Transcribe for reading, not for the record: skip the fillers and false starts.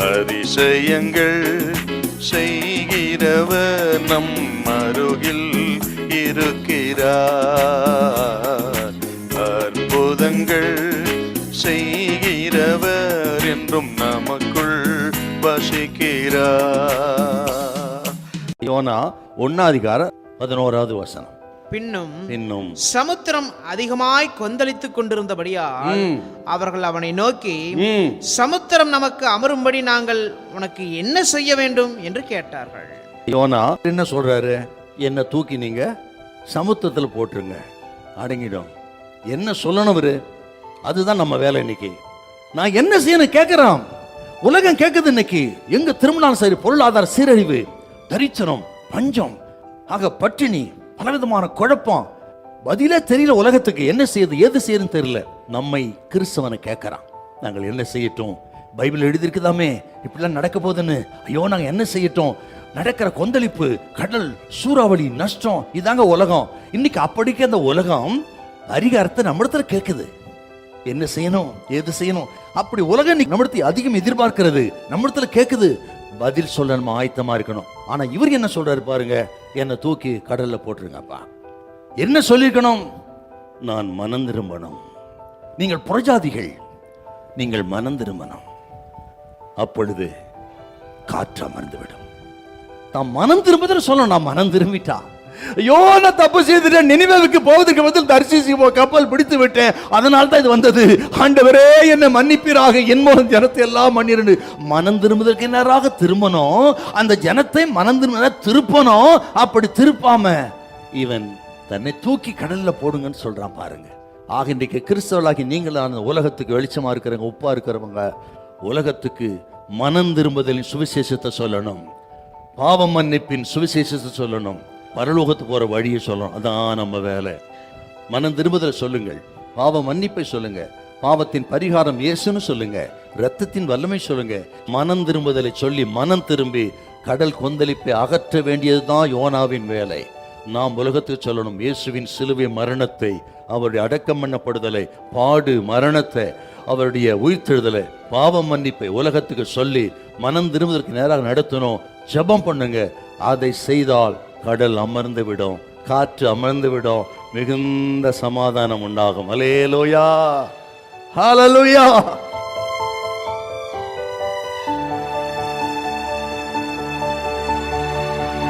அதிசயங்கள் செய்கிறவர் நம் அருகில் இருக்கிறார். அற்புதங்கள் செய்கிறவர் என்றும் நமக்குள் வசிக்கிறார். யோனா 1:11. பின்னும் சமுத்திரம் அதிகமாய் கொந்தளித்துக் கொண்டிருந்தபடியால் அவர்கள் அவனை நோக்கி, சமுத்திரம் நமக்கு அமரும்படி நாங்கள் உனக்கு என்ன செய்ய வேண்டும் என்று கேட்டார்கள். யோனா என்ன சொல்றாரு? என்ன தூக்கி நீங்க சமுத்திரத்துல போட்டுருங்க, அடங்கிடும். என்ன சொல்லணும் அவரு? அதுதான் நம்ம வேலை இன்னைக்கு. நான் என்ன செய்யணும் கேட்கிறோம். உலகம் கேட்குது இன்னைக்கு. எங்க திரும்பினாலும் சரி, பொருளாதார சீரழிவு, தரித்திரம், பஞ்சம், ஆக பட்டினி, பலவிதமான குழப்பம், பதிலே தெரியல. உலகத்துக்கு என்ன செய்யுது, எது செய்யுதுன்னு தெரியல. நம்மை கிறிஸ்தவனை கேட்கறான், நாங்கள் என்ன செய்யட்டும்? பைபிள் எழுதியிருக்குதாமே இப்படிலாம் நடக்க போகுதுன்னு. ஐயோ நாங்கள் என்ன செய்யட்டும்? நடக்கிற கொந்தளிப்பு, கடல், சூறாவளி, நஷ்டம், இதாங்க உலகம் இன்னைக்கு. அப்படிக்கு அந்த உலகம் அதிகாரத்தை நம்மிடத்துல கேட்குது. என்ன செய்யணும், எது செய்யணும்? அப்படி உலகம் நம்மிடத்தை அதிகம் எதிர்பார்க்கிறது, நம்மிடத்துல கேட்குது. பதில் சொல்ல நம்ம ஆயத்தமா இருக்கணும். ஆனா இவர் என்ன சொல்றாரு பாருங்க, என்னை தூக்கி கடல்ல போட்டுருங்கப்பா. என்ன சொல்லிருக்கணும்? நான் மனம் திரும்பணும். நீங்கள் புறஜாதிகள், நீங்கள் மனம் திரும்பணும். அப்பொழுது காற்று அமர்ந்துவிடும். தான் மனம் திரும்புதல் சொல்லணும். நான் மனம் திரும்பிட்டா, ஐயோ நான் தப்பு செய்துட்டேன், நினிவேவுக்கு போவதற்கு பதில் தர்சீசுக்கு கப்பல் பிடித்து விட்டேன், அதனால தான் இது வந்தது. ஆண்டவரே என்னை மன்னிப்பீராக, என் மூலம் ஜனத்தை எல்லாம் மன்னிரு. மனம் திரும்புவதற்கு நேராக திரும்பணும். அந்த ஜனத்தை மனம் திருப்பணும். அப்படி திருப்பாம இவன் தன்னை தூக்கி கடல்ல போடுங்கன்னு சொல்றான் பாருங்க. ஆக இன்றைக்கு கிறிஸ்தவர்களாகி நீங்களான உலகத்துக்கு வெளிச்சமா இருக்கிறவங்க, உப்பா இருக்கிறவங்க, உலகத்துக்கு மனம் திரும்புதலின் சுவிசேஷத்தை சொல்லணும், பாவ மன்னிப்பின் சுவிசேஷத்தை சொல்லணும், பரலோகத்துக்கு போற வழியை சொல்லணும். அதான் நம்ம வேலை. மனம் திரும்புதல் சொல்லுங்கள், பாவ மன்னிப்பை சொல்லுங்க, பாவத்தின் பரிகாரம் இயேசுன்னு சொல்லுங்க, இரத்தத்தின் வல்லமை சொல்லுங்க. மனம் திரும்புதலை சொல்லி மனம் திரும்பி கடல் கொந்தளிப்பை அகற்ற வேண்டியதுதான் யோனாவின் வேலை. நாம் உலகத்துக்கு சொல்லணும் இயேசுவின் சிலுவை மரணத்தை, அவருடைய அடக்கம் பண்ணப்படுதலை, பாடு மரணத்தை, அவருடைய உயிர்த்தெழுதலை, பாவ மன்னிப்பை உலகத்துக்கு சொல்லி மனம் திரும்புவதற்கு நேராக நடத்தணும். ஜெபம் பண்ணுங்க. அதை செய்தால் கடல் அமர்ந்து விடும், காற்று அமர்ந்து விடும், மிகுந்த சமாதானம் உண்டாகும். அல்லேலூயா, ஹல்லேலூயா.